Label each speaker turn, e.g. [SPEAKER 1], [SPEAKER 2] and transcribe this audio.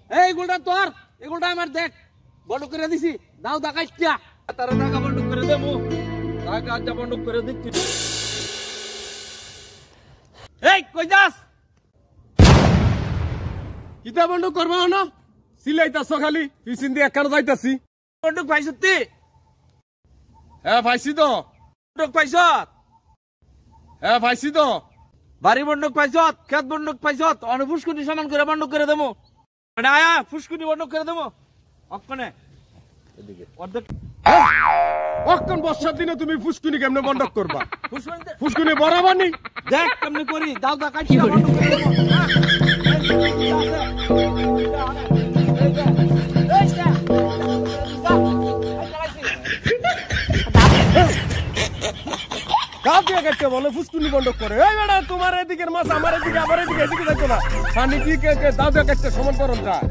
[SPEAKER 1] এই গোলটা তোর, এই গোলটা আমার দেখ, বন্ধ করে দিছি, দাও দাকাইটা, তারা টাকা বন্ধ করে দেবো, টাকা আজ বন্ধ করে দিচ্ছি। এই কই যাস?
[SPEAKER 2] কিতা বন্ধ করবা না সিলাইতাছ খালি পিছিন দিয়ে একখানা যাইতাছি।
[SPEAKER 1] বন্দুক পাইছত তুই?
[SPEAKER 2] হ্যাঁ পাইছি তো।
[SPEAKER 1] বন্দুক পাইছত?
[SPEAKER 2] হ্যাঁ পাইছি তো।
[SPEAKER 1] বাড়ি বন্দুক পাইছত, খেত বন্দুক পাইছত, অনে ফুসকুনি সমান করে বন্দুক করে দেবো, মানে আয়া ফুসকুনি বন্দুক করে দেবো অক্ষণে এদিকে অর্ধেক।
[SPEAKER 2] অক্ষণ বর্ষার দিনে তুমি ফুসকুনি কেমনে বন্ধ করবা?
[SPEAKER 1] ফুসকুনি
[SPEAKER 2] ফুসকুনি বরাবর নি
[SPEAKER 1] দেখ কেমনে করি, দাও দাকাইটা বন্ধ করে দেবো।
[SPEAKER 2] কাউকে কাটতে বলে ফুসকুনি বন্ধ করে। এই বেটা তোমার এদিকের মাছ আমার এদিকে, আমার এদিকে, এদিকে যাইতো না। পানি কি দাও কাটতে সমান করন যায়।